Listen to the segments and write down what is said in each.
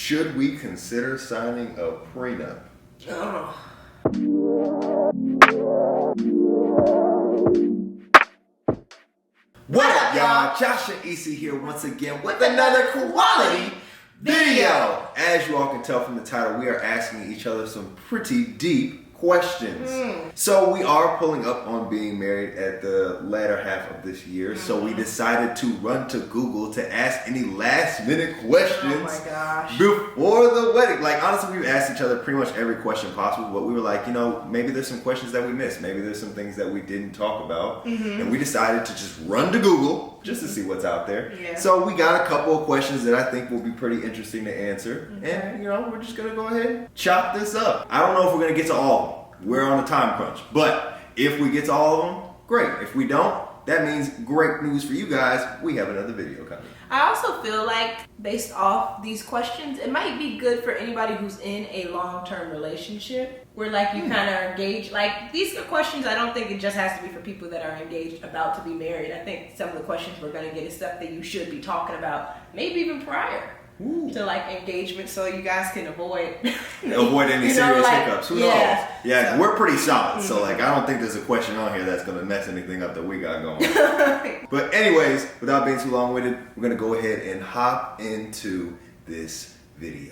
Should we consider signing a prenup? Oh. What up, y'all? Josh and EC here once again with another quality video. As you all can tell from the title, we are asking each other some pretty deep questions. So we are pulling up on being married at the latter half of this year. So we decided to run to Google to ask any last minute questions before the wedding. Like, honestly, we've asked each other pretty much every question possible, but we were like, you know, maybe there's some questions that we missed. Maybe there's some things that we didn't talk about. And we decided to just run to Google just to see what's out there. So we got a couple of questions that I think will be pretty interesting to answer. And, you know, we're just going to go ahead and chop this up. I don't know if we're going to get to all of them. We're on a time crunch. But if we get to all of them, great. If we don't, that means great news for you guys. We have another video coming. I also feel like, based off these questions, it might be good for anybody who's in a long-term relationship where, like, you kind of engage. Like, these are questions, I don't think it just has to be for people that are engaged, about to be married. I think some of the questions we're going to get is stuff that you should be talking about, maybe even prior to, like, engagement, so you guys can avoid any serious hiccups. Who knows? Yeah, so we're pretty solid. So, like, I don't think there's a question on here that's going to mess anything up that we got going. But anyways, without being too long-winded, we're going to go ahead and hop into this video.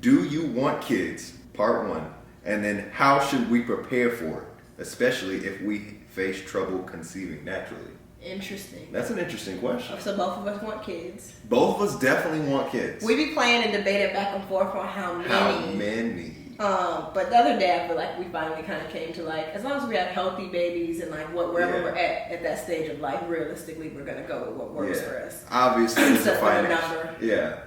Do you want kids? Part 1. And then how should we prepare for it? Especially if we face trouble conceiving naturally. Interesting. That's an interesting question. So both of us want kids. Both of us definitely want kids. We be playing and debating back and forth on how many. How many? But the other day I feel like we finally kind of came to, like, as long as we have healthy babies and, like, wherever we're at that stage of life, realistically we're gonna go with what works for us. Obviously, there's a financial.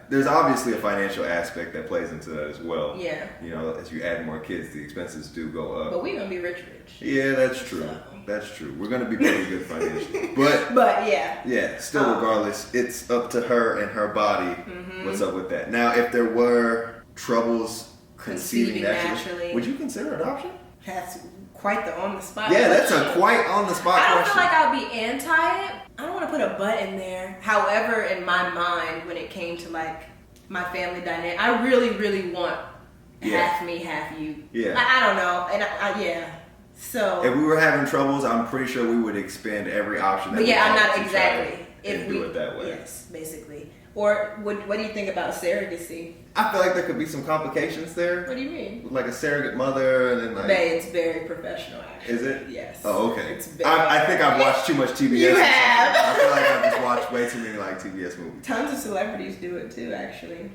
There's obviously a financial aspect that plays into that as well. Yeah. You know, as you add more kids, the expenses do go up. But we're gonna be rich. Yeah, that's true. So. That's true. We're gonna be pretty good financially. But yeah. Still, regardless, it's up to her and her body. What's up with that? Now, if there were troubles conceiving naturally, would you consider adoption? That's quite the on-the-spot. Yeah, that's a quite on-the-spot question. I don't feel like I'll be anti it. I don't want to put a but in there. However, in my mind, when it came to, like, my family dynamic, I really, really want half me, half you. Yeah. I don't know, and So if we were having troubles, I'm pretty sure we would expand every option. But I'm not exactly. If we do it that way. Yes, basically. Or what do you think about surrogacy? I feel like there could be some complications there. What do you mean? Like a surrogate mother, and then like. It's very professional, actually. Is it? Yes. Oh, okay. I think I've watched too much TBS. You have. I feel like I've just watched way too many, like, TBS movies. Tons of celebrities do it too, actually.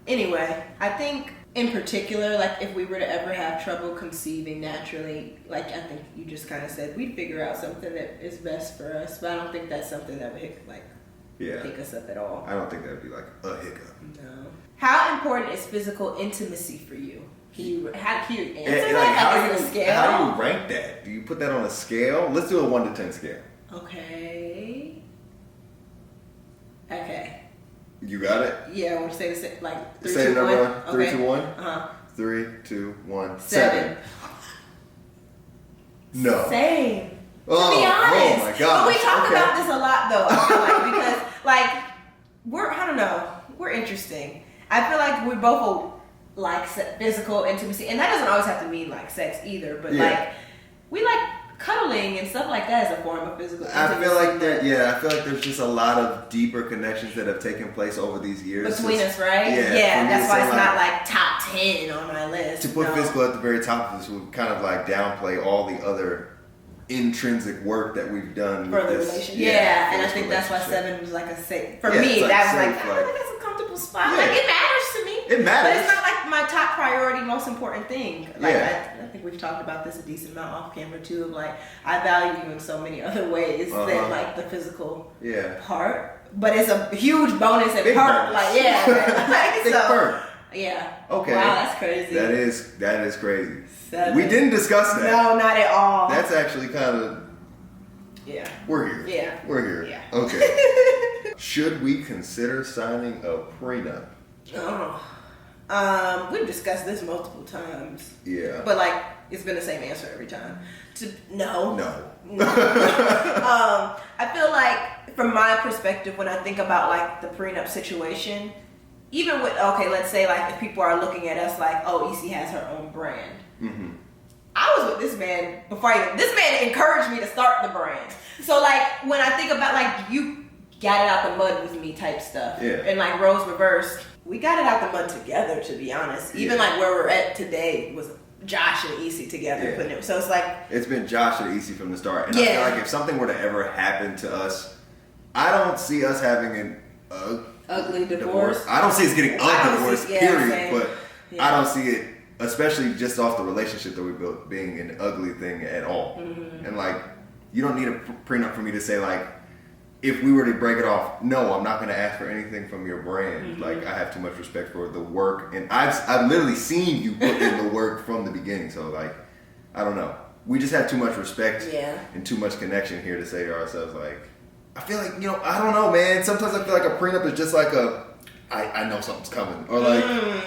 Anyway, I think in particular, like, if we were to ever have trouble conceiving naturally, like I think you just kind of said, we'd figure out something that is best for us. But I don't think that's something that would pick us up at all. I don't think that would be like a hiccup. No. How important is physical intimacy for you? How do you answer that? How do you rank that? Do you put that on a scale? Let's do a 1 to 10 scale. Okay. You got it? Yeah, I want to say like 3, 2, 1. Say the number 3, 2, 1. 3, 2, 1. 7. No. Same. Oh, to be honest. Oh my gosh. But we talk about this a lot, though, I feel like, because, like, we're interesting. I feel like we both like physical intimacy, and that doesn't always have to mean, like, sex either, but like, we like cuddling and stuff like that as a form of physical intimacy. I feel like there's just a lot of deeper connections that have taken place over these years. Between us, right? Yeah, that's why it's not like top 10 on my list. To put physical at the very top of this would kind of like downplay all the other intrinsic work that we've done for the relationship. Yeah, and I think that's why 7 was like a safe. For me, that was like, I think that's a comfortable spot. Yeah. Like, it matters to me. It matters. But it's not like my top priority, most important thing. Like, I think we've talked about this a decent amount off camera too, of like, I value you in so many other ways than like the physical part. But it's a huge bonus and part. Like, Big perk. Yeah. Okay. Wow, that's crazy. That is crazy. 7. We didn't discuss that. No, not at all. That's actually kind of. Yeah. We're here. Yeah. We're here. Yeah. Okay. Should we consider signing a prenup? We've discussed this multiple times. Yeah. But like, it's been the same answer every time. No. No. I feel like, from my perspective, when I think about like the prenup situation, even with, okay, let's say like if people are looking at us like, oh, Issy has her own brand. Mm-hmm. I was with this man before this man encouraged me to start the brand. So like when I think about like you got it out the mud with me type stuff, and like roles reversed, we got it out the mud together, to be honest. Even like where we're at today was Josh and Issy together putting it. So it's like it's been Josh and Issy from the start. And I feel like if something were to ever happen to us, I don't see us having an ugly divorce. I don't see us getting a divorce, period. Same. But I don't see it, especially just off the relationship that we built, being an ugly thing at all. Mm-hmm. And like, you don't need a prenup for me to say like, if we were to break it off, no, I'm not going to ask for anything from your brand. Mm-hmm. Like, I have too much respect for the work, and I've literally seen you put in the work from the beginning. So like, I don't know. We just have too much respect and too much connection here to say to ourselves like, I feel like, you know, I don't know, man. Sometimes I feel like a prenup is just like I know something's coming, or like,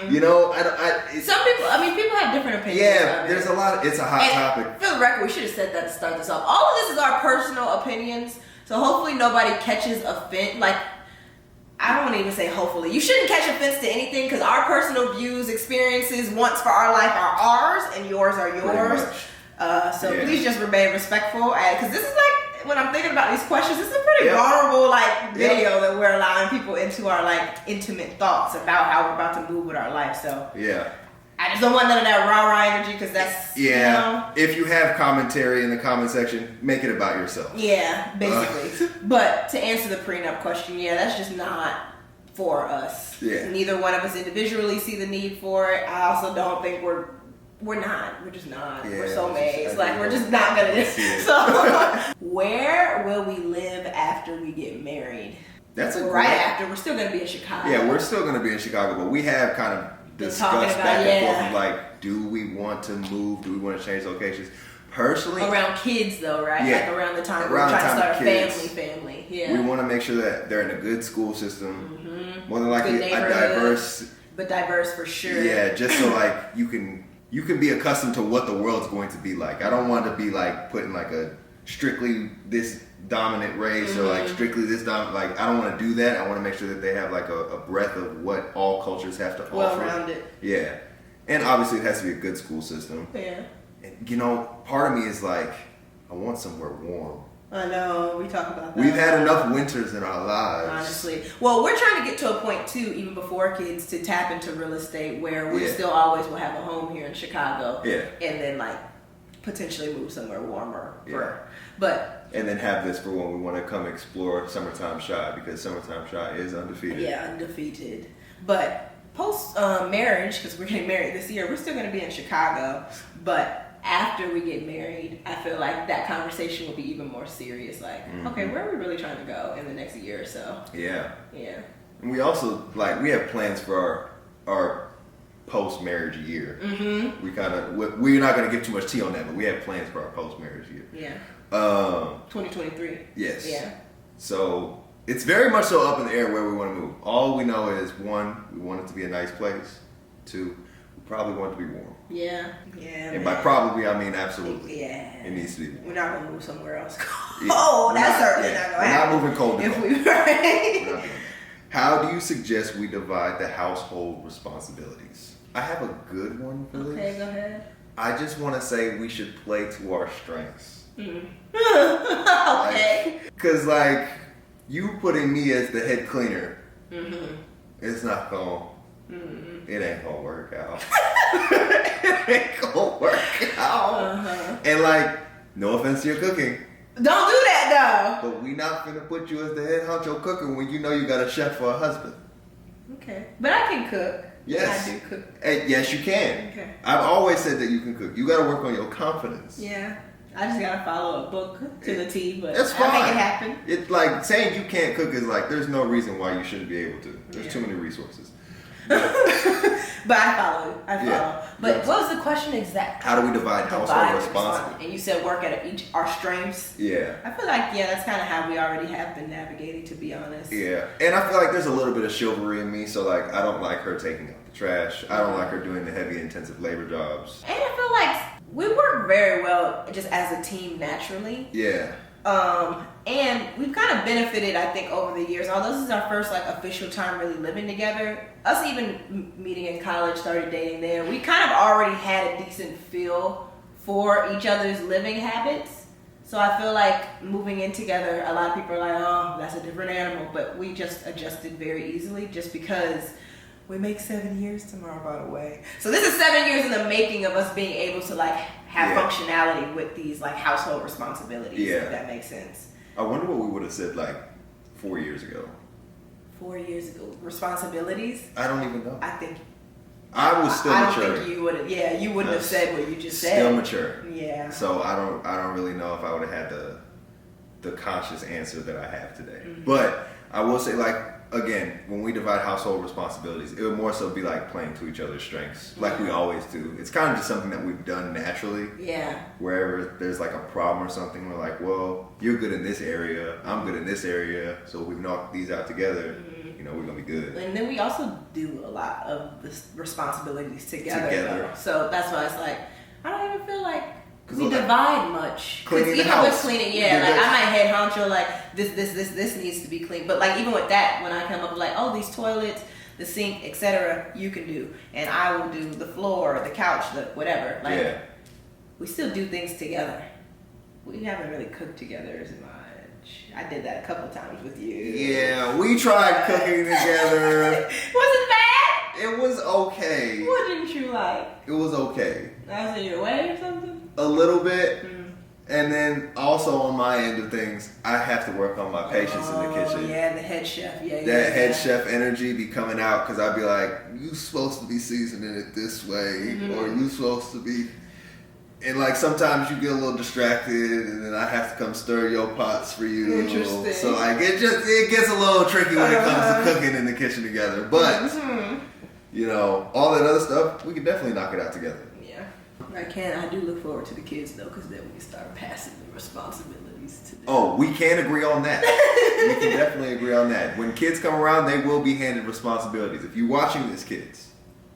you know, some people, I mean, people have different opinions. Yeah, there's a lot. It's a hot topic. For the record, we should have said that to start this off. All of this is our personal opinions, so hopefully nobody catches offense. Like, I don't want to even say hopefully. You shouldn't catch offense to anything because our personal views, experiences, wants for our life are ours, and yours are yours. So please just remain respectful, because this is like, when I'm thinking about these questions, this is a pretty vulnerable like video that we're allowing people into our like intimate thoughts about how we're about to move with our life. So I just don't want none of that rah-rah energy, because that's you know. If you have commentary in the comment section, make it about yourself. Yeah, basically. But to answer the prenup question, that's just not for us. Neither one of us individually see the need for it. I also don't think we're just not. We're soulmates. Like, we're just not gonna do it. So, where will we live after we get married? That's after. We're still gonna be in Chicago. Yeah, we're still gonna be in Chicago, but we have kind of discussed back and forth of like, do we want to move? Do we want to change locations? Personally, around kids though, right? Like around the time we're trying to start a family. Yeah. We want to make sure that they're in a good school system. Mm-hmm. More than likely a diverse for sure. Yeah, just so like you can be accustomed to what the world's going to be like. I don't want to be like putting like a strictly this dominant race or like strictly this dominant. Like, I don't want to do that. I want to make sure that they have like a breadth of what all cultures have to offer. Well-rounded. Yeah, and obviously it has to be a good school system. Yeah. And, you know, part of me is like, I want somewhere warm. I know, we talk about that. We've had enough winters in our lives. Honestly. Well, we're trying to get to a point too, even before kids, to tap into real estate where we still always will have a home here in Chicago. Yeah. And then like potentially move somewhere warmer. And then have this for when we want to come explore Summertime Shy, because Summertime Shy is undefeated. Yeah, undefeated. But post marriage, because we're getting married this year, we're still going to be in Chicago. But after we get married, I feel like that conversation will be even more serious. Like, okay, where are we really trying to go in the next year or so? Yeah. Yeah. And we also, like, we have plans for our post-marriage year. Mm-hmm. We're not going to give too much tea on that, but we have plans for our post-marriage year. Yeah. 2023. Yes. Yeah. So it's very much so up in the air where we want to move. All we know is, 1, we want it to be a nice place. 2, we probably want it to be warm. Yeah. Yeah. And by probably, I mean absolutely. Yeah. It needs to be warm. We're not going to move somewhere else. That's certainly not going to happen. We're not moving cold. If we We're not doing that. How do you suggest we divide the household responsibilities? I have a good one for this. Okay, go ahead. I just want to say we should play to our strengths. Okay. Because, like, you putting me as the head cleaner, it's not going to, it ain't going to work out. It ain't going to work out. And, like, no offense to your cooking. Don't do that, though. But we not finna put you as the head honcho cooker when you know you got a chef for a husband. Okay. But I can cook. Yes. I do cook. Yes, you can. Okay. I've always said that you can cook. You got to work on your confidence. Yeah. I just got to follow a book to the T, but that's fine. I'll make it happen. It's like saying you can't cook is like, there's no reason why you shouldn't be able to. There's too many resources. But I follow. But what was the question exactly? How do we divide household responsibility? And you said work at our strengths. Yeah. I feel like, that's kind of how we already have been navigating, to be honest. Yeah. And I feel like there's a little bit of chivalry in me. So, like, I don't like her taking out the trash. I don't like her doing the heavy, intensive labor jobs. And I feel like we work very well just as a team naturally. Yeah. And we've kind of benefited, I think, over the years. Although this is our first like official time really living together, us even meeting in college, started dating there, we kind of already had a decent feel for each other's living habits. So I feel like moving in together, a lot of people are like, oh, that's a different animal. But we just adjusted very easily just because we make 7 years tomorrow, by the way. So this is 7 years in the making of us being able to like have functionality with these like household responsibilities, if that makes sense. I wonder what we would have said like 4 years ago. 4 years ago, responsibilities? I don't even know. I think I was still mature. I don't think you would have. Yeah, you wouldn't have said what you just said. Still mature. Yeah. So I don't really know if I would have had the conscious answer that I have today. But I will say, like, again, when we divide household responsibilities, it would more so be like playing to each other's strengths, like we always do. It's kind of just something that we've done naturally. Yeah. Wherever there's like a problem or something, we're like, well, you're good in this area, I'm good in this area, so we knock these out together. You know, we're gonna be good. And then we also do a lot of the responsibilities together. So that's why it's like, I don't even feel like we divide much. Cleaning even the house. with cleaning, like I might head honcho like this needs to be cleaned. But like even with that, when I come up with like, oh, these toilets, the sink, etc., you can do, and I will do the floor, the couch, the whatever. Like we still do things together. We haven't really cooked together as much. I did that a couple of times with you. Yeah, we tried cooking together. Was it bad? It was okay. What didn't you like? It was okay. I was in your way or something? A little bit. And then also on my end of things, I have to work on my patience in the kitchen. Yeah, the head chef. Yeah, that head chef energy be coming out because I'd be like, you supposed to be seasoning it this way, or you supposed to be. And like sometimes you get a little distracted, and then I have to come stir your pots for you. Interesting. So like it gets a little tricky when it comes to cooking in the kitchen together. But you know, all that other stuff, we can definitely knock it out together. Yeah, I do look forward to the kids though, because then we can start passing the responsibilities to them. Oh, we can agree on that. We can definitely agree on that. When kids come around, they will be handed responsibilities. If you're watching this, kids,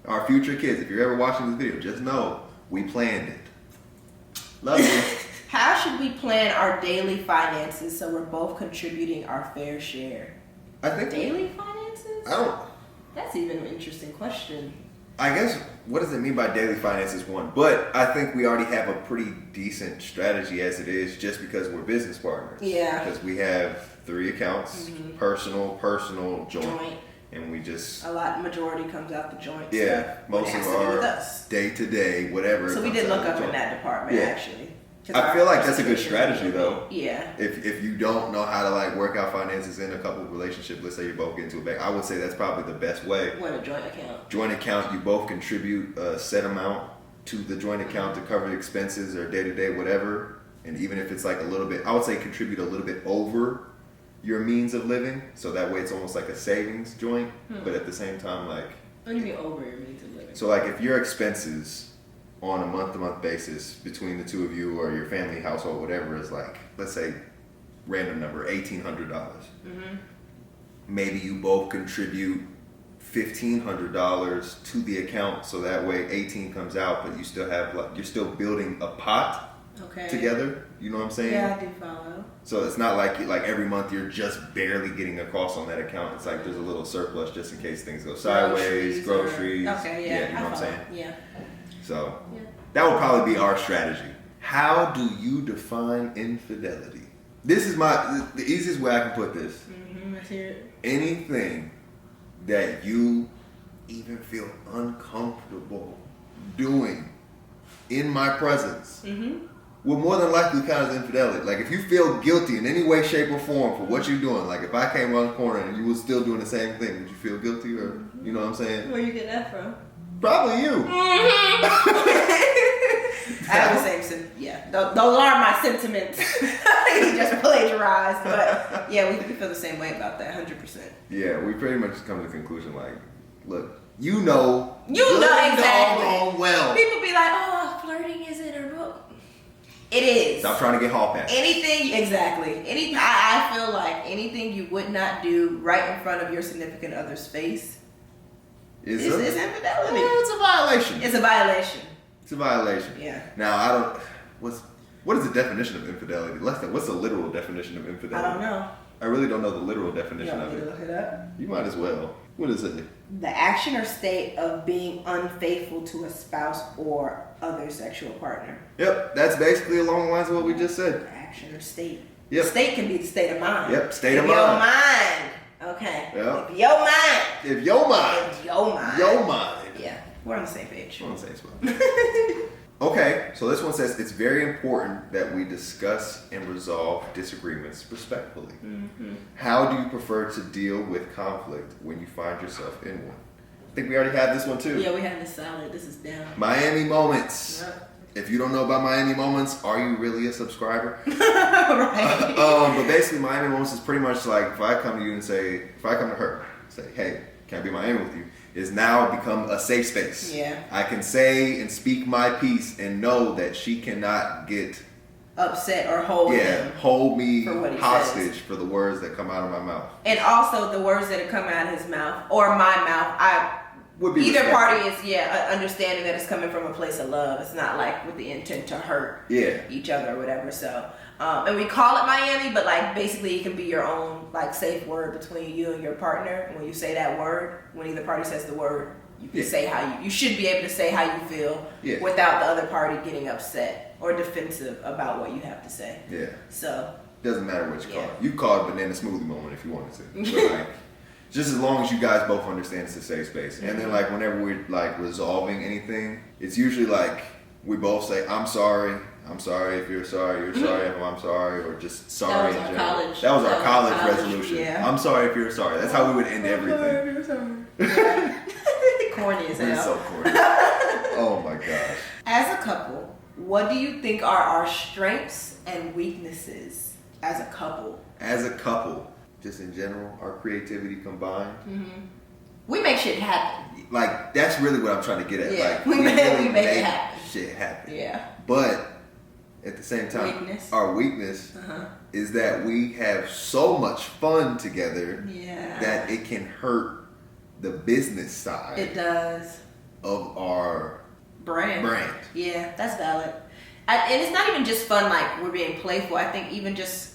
our future kids, if you're ever watching this video, just know we planned it. Love you. How should we plan our daily finances so we're both contributing our fair share? I think daily finances? That's even an interesting question. I guess, what does it mean by daily finances, one? But I think we already have a pretty decent strategy as it is, just because we're business partners. Yeah. Because we have 3 accounts, personal, joint. And we just... majority comes out the joint. Yeah, most of our day-to-day, whatever. So we did look up in that department, actually. I feel like that's a good strategy, though. Yeah. If you don't know how to like work out finances in a couple of relationships, let's say you both get into a bank, I would say that's probably the best way. What, a joint account? Joint account, you both contribute a set amount to the joint account to cover expenses or day-to-day, whatever. And even if it's like a little bit, I would say contribute a little bit over your means of living, so that way it's almost like a savings joint, but at the same time, like... What do you mean over your means of living? So like if your expenses on a month-to-month basis between the two of you or your family, household, whatever, is like, let's say, random number, $1,800. Maybe you both contribute $1,500 to the account, so that way 18 comes out, but you still have like, you're still building a pot together. You know what I'm saying? Yeah, I do follow. So it's not like every month you're just barely getting across on that account. It's like there's a little surplus just in case things go sideways, groceries. You know what I'm saying? Yeah. So that would probably be our strategy. How do you define infidelity? This is the easiest way I can put this. Let's hear it. Anything that you even feel uncomfortable doing in my presence will more than likely count as infidelity. Like if you feel guilty in any way, shape, or form for what you're doing, like if I came around the corner and you were still doing the same thing, would you feel guilty, or you know what I'm saying? Where you get that from? Probably you. I have the same don't alarm my sentiments. You just plagiarized, but yeah, we feel the same way about that, 100%. Yeah, we pretty much come to the conclusion like, look, you know exactly. well. People be like, oh, flirting isn't a book. It is. Stop trying to get hall pass. I feel like anything you would not do right in front of your significant other's face is infidelity. Well, it's a violation. It's a violation. Yeah. Now what is the definition of infidelity? What's the literal definition of infidelity? I don't know. I really don't know the literal definition of it. You want me to look it up? You might as well. What is it? The action or state of being unfaithful to a spouse or other sexual partner. Yep, that's basically along the lines of what we just said. Action or state. Yep. State can be the state of mind. Yep, state of Your mind. mind. Okay. Yep. If your mind. If your mind. If your mind. Your mind. Yeah, we're on the same page. We're on the same spot. Okay, so this one says it's very important that we discuss and resolve disagreements respectfully. Mm-hmm. How do you prefer to deal with conflict when you find yourself in one? I think we already had this one too. Yeah, we have this solid. This is down. Miami Moments. Yep. If you don't know about Miami Moments, are you really a subscriber? Right. But basically, Miami Moments is pretty much like if I come to you and say, if I come to her, say, hey, can I be Miami with you? Is now become a safe space. Yeah. I can say and speak my piece and know that she cannot get upset or hold him. hold me for what he hostage says. for the words that come out of my mouth. And also the words that come out of his mouth or my mouth, Would be either respectful. party is understanding that it's coming from a place of love. It's not like with the intent to hurt each other or whatever. So and we call it Miami, but like basically it can be your own like safe word between you and your partner. And when you say that word, when either party says the word, you can say how you should be able to say how you feel without the other party getting upset or defensive about what you have to say. Yeah. So doesn't matter what you call it. You can call it banana smoothie moment if you wanted to. But like just as long as you guys both understand it's a safe space. And then like whenever we're like resolving anything, it's usually like we both say, I'm sorry if you're sorry if I'm sorry, or just sorry in general. That was our college resolution. Yeah. I'm sorry if you're sorry. That's how we would end everything. Corny as hell. It's so corny. Oh my gosh. As a couple, what do you think are our strengths and weaknesses as a couple? As a couple, just in general, our creativity combined. Mm-hmm. We make shit happen. Like that's really what I'm trying to get at. Yeah. Like we make it happen. Shit happen. Yeah. But at the same time, our weakness is that we have so much fun together that it can hurt the business side. It does. Of our brand. Yeah, that's valid. And it's not even just fun like we're being playful. I think even just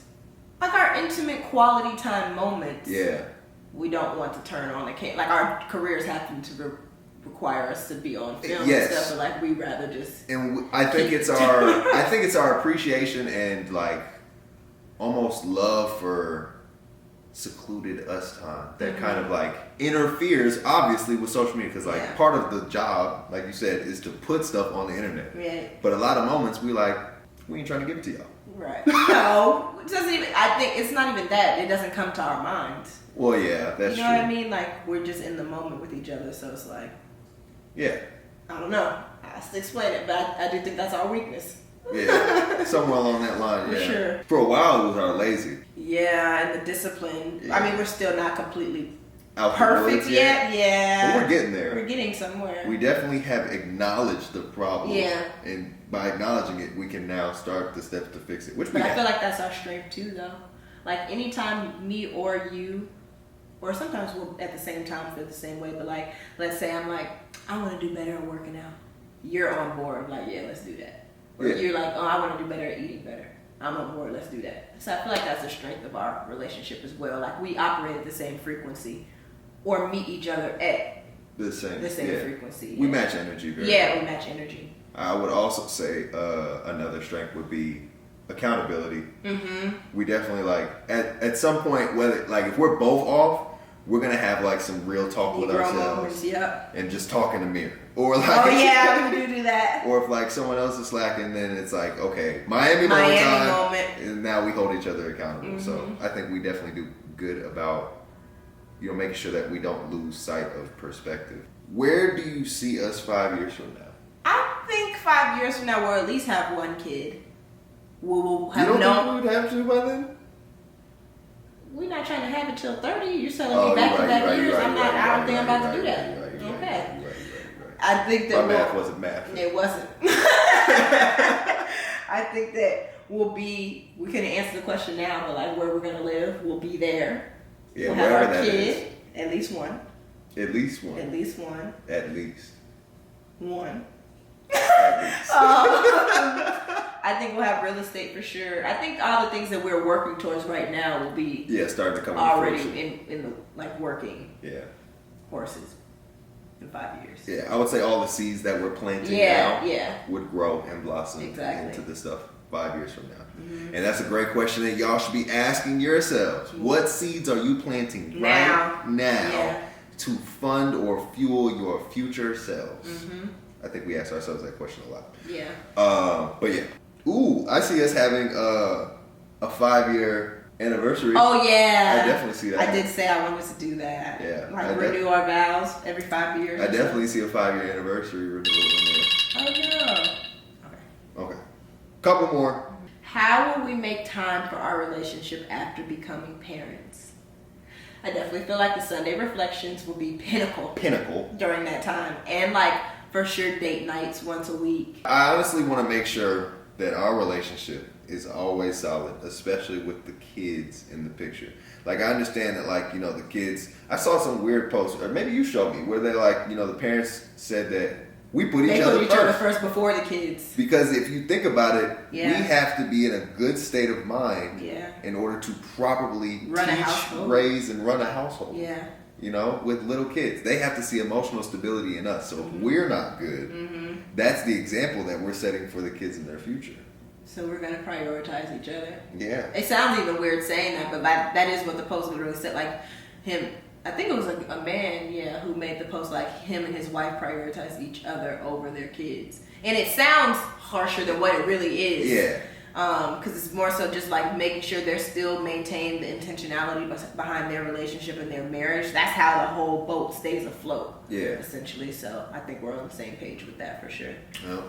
like our intimate quality time moments. Yeah. We don't want to turn on the camera. Like our careers happen to require us to be on film and stuff, but like we rather just. And I think it's our appreciation and like almost love for secluded us time that kind of like interferes obviously with social media because like part of the job, like you said, is to put stuff on the internet. Right. But a lot of moments we ain't trying to give it to y'all. Right. No, it doesn't even. I think it's not even that. It doesn't come to our minds. Well, yeah, that's true. You know what I mean? Like we're just in the moment with each other, so it's like. Yeah. I don't know. I have to explain it, but I do think that's our weakness. Yeah, somewhere along that line. For yeah. sure. For a while, it was our lazy. Yeah, and the discipline. Yeah. I mean, we're still not completely Out perfect the yet. Yeah. But we're getting there. We're getting somewhere. We definitely have acknowledged the problem. Yeah. And by acknowledging it, we can now start the steps to fix it. Which but I feel like that's our strength too, though. Like anytime me or you, or sometimes we'll at the same time feel the same way. But like, let's say I'm like, I want to do better at working out. You're on board. Like, yeah, let's do that. Or you're like, oh, I want to do better at eating better. I'm on board. Let's do that. So I feel like that's the strength of our relationship as well. Like we operate at the same frequency, or meet each other at the same frequency. We match energy very well. well. We match energy. I would also say another strength would be accountability. Mm-hmm. We definitely like at some point, whether like if we're both off, we're gonna have like some real talk with ourselves, and just talk in the mirror, or like we do that. Or if like someone else is slacking, then it's like okay, Miami moment, and now we hold each other accountable. Mm-hmm. So I think we definitely do good about making sure that we don't lose sight of perspective. Where do you see us 5 years from now? I think 5 years from now we'll at least have one kid. We'll have think we would have to by then? We're not trying to have it till 30. You're telling me back-to-back years. I don't think I'm about to do that. Okay. I think that my math wasn't math. It wasn't. I think that we can answer the question now, but like where we're gonna live, we'll be there. Yeah, we'll have our that kid, at least one. At least one. At least one. At least. One. At least. I think we'll have real estate for sure. I think all the things that we're working towards right now will be starting to come already in the like working. Yeah. horses in 5 years. Yeah, I would say all the seeds that we're planting now would grow and blossom into the stuff 5 years from now. Mm-hmm. And that's a great question that y'all should be asking yourselves. Mm-hmm. What seeds are you planting right now to fund or fuel your future selves? Mm-hmm. I think we ask ourselves that question a lot. Yeah. But yeah. Ooh, I see us having a 5-year anniversary. Oh yeah. I definitely see that. I did say I wanted to do that. Yeah. Like renew our vows every 5 years. I definitely see a 5-year anniversary renewal in there. Oh no. Okay. Couple more. How will we make time for our relationship after becoming parents? I definitely feel like the Sunday reflections will be pinnacle during that time. And like for sure date nights once a week. I honestly want to make sure that our relationship is always solid, especially with the kids in the picture. Like, I understand that, like, you know, the kids, I saw some weird posts, or maybe you showed me, where they like, you know, the parents said that we put each other first before the kids. Because if you think about it, we have to be in a good state of mind in order to properly teach, raise, and run a household. Yeah. You know, with little kids. They have to see emotional stability in us. So if we're not good, that's the example that we're setting for the kids in their future. So we're going to prioritize each other. Yeah. It sounds even weird saying that, but that is what the post literally said. Like, him, I think it was a man, who made the post, like, him and his wife prioritize each other over their kids. And it sounds harsher than what it really is. Yeah. Because it's more so just like making sure they're still maintaining the intentionality behind their relationship and their marriage. That's how the whole boat stays afloat. Yeah. Essentially. So I think we're on the same page with that for sure. Yeah.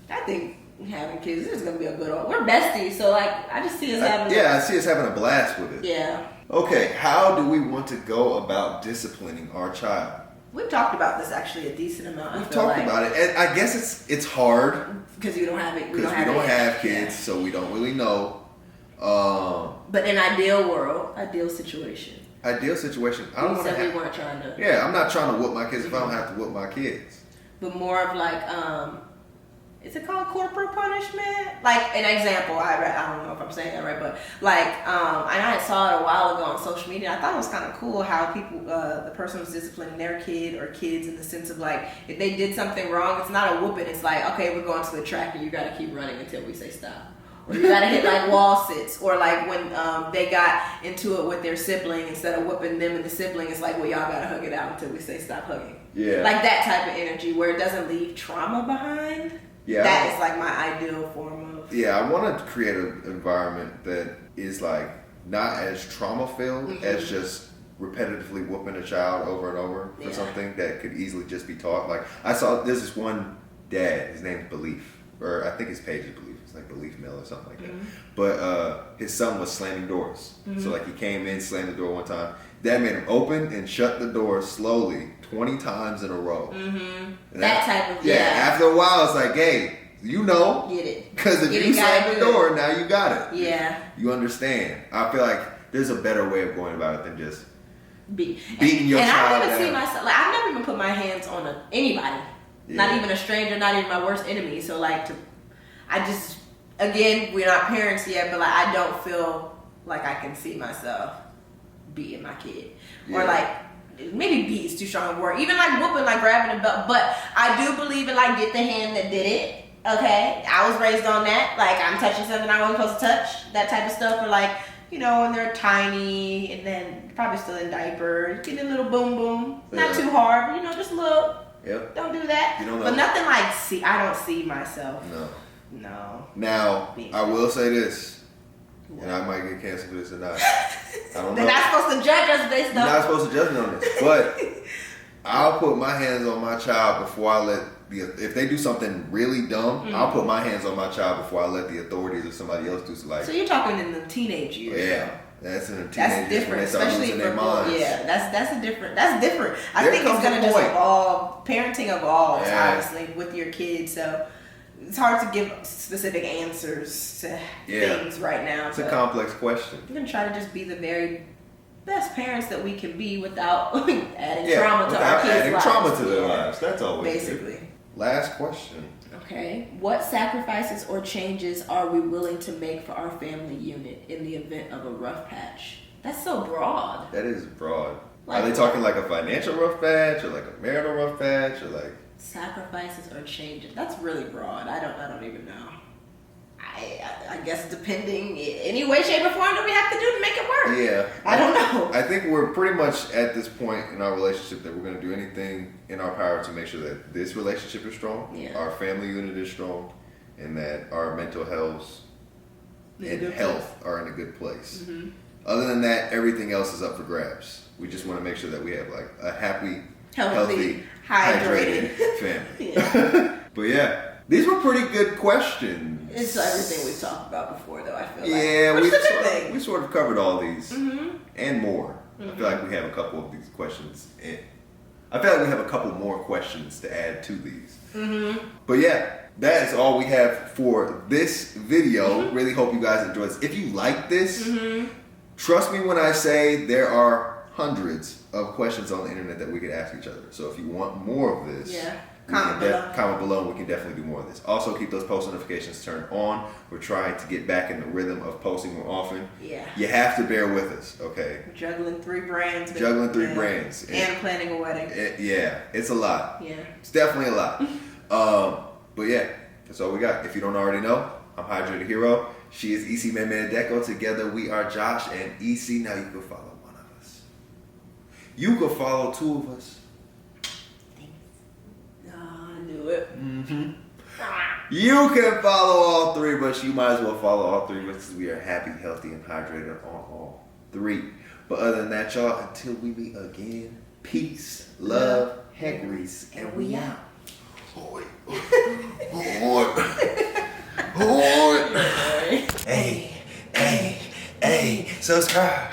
I think having kids is going to be a good old. We're besties, so like I just see us having. I see us having a blast with it. Yeah. Okay, how do we want to go about disciplining our child? We've talked about this actually a decent amount. We've talked about it, and I guess it's hard because you don't have it. Because we don't have kids, so we don't really know. But in ideal situation. I don't want to. We weren't trying to. Yeah, I'm not trying to whoop my kids if I don't have to whoop my kids. But more of like, is it called corporal punishment? Like an example, I don't know if I'm saying that right, but like, and I saw it a while ago on social media. I thought it was kind of cool how people, the person was disciplining their kid or kids in the sense of like, if they did something wrong, it's not a whooping. It's like, okay, we're going to the track and you got to keep running until we say stop. Or you got to hit like wall sits. Or like when they got into it with their sibling, instead of whooping them and the sibling, it's like, well, y'all got to hug it out until we say stop hugging. Yeah. Like that type of energy where it doesn't leave trauma behind. Yeah, that is like my ideal form of. Yeah, I want to create an environment that is like not as trauma filled as just repetitively whooping a child over and over for something that could easily just be taught. Like I saw there's this one dad, his name's Belief, or I think his page is Belief. It's like Belief Mill or something like that. But his son was slamming doors. So like he came in, slammed the door one time. Dad made him open and shut the door slowly 20 times in a row. That type of after a while, it's like, hey, you know, get it. Because if you slam the door, now you got it. Yeah, you understand. I feel like there's a better way of going about it than just beating your child. And I don't even see myself. Like I've never even put my hands on anybody, not even a stranger, not even my worst enemy. So like again, we're not parents yet, but like I don't feel like I can see myself beating my kid or like maybe beat is too strong a word, even like whooping, like grabbing a belt. But I do believe in like get the hand that did it. Okay, I was raised on that. Like I'm touching something I wasn't supposed to touch, that type of stuff. Or like, you know, when they're tiny and then probably still in diapers, get a little boom boom, not too hard, but, you know, just a little. Yep. Don't do that. You don't know. But nothing like I don't see myself. No. Now I will say this. And I might get canceled for this or not. I don't know. They're not supposed to judge us based on. You're not supposed to judge me on this. But I'll put my hands on my child before I let if they do something really dumb, I'll put my hands on my child before I let the authorities or somebody else do something. So you're talking in the teenage years. Yeah. That's in the teenage That's different, when they start especially losing for their minds. Yeah, that's different. I think it's gonna just evolve. Parenting evolves, honestly, with your kids. So it's hard to give specific answers to things right now. It's a complex question. We're gonna try to just be the very best parents that we can be without adding trauma to our kids' lives. Adding trauma to their lives. That's always basically. Good. Last question. Okay. What sacrifices or changes are we willing to make for our family unit in the event of a rough patch? That's so broad. That is broad. Are they talking like a financial rough patch or like a marital rough patch or like sacrifices or changes? That's really broad. I don't even know. I guess depending any way, shape, or form that we have to do to make it work. Yeah. I don't know. I think we're pretty much at this point in our relationship that we're going to do anything in our power to make sure that this relationship is strong, our family unit is strong, and that our mental health and health are in a good place. Mm-hmm. Other than that, everything else is up for grabs. We just want to make sure that we have like a happy, healthy hydrated family. But yeah, these were pretty good questions. It's everything we've talked about before, though, I feel like. Yeah, we sort of covered all these and more. I feel like we have a couple of these questions. I feel like we have a couple more questions to add to these. But yeah, that is all we have for this video. Really hope you guys enjoyed this. If you like this, trust me when I say there are hundreds of questions on the internet that we could ask each other. So if you want more of this, comment below and we can definitely do more of this. Also, keep those post notifications turned on. We're trying to get back in the rhythm of posting more often. Yeah. You have to bear with us, okay? We're juggling 3 brands. Brands. And planning a wedding. It's a lot. Yeah. It's definitely a lot. But yeah, that's all we got. If you don't already know, I'm Hydrated Hero. She is EC Man Deco. Together we are Josh and EC. Now you can follow one of us. You can follow 2 of us. You can follow all 3, but you might as well follow all 3 because we are happy, healthy, and hydrated on all 3. But other than that, y'all, until we meet again, peace, love, and grease, and we out. Hey, subscribe.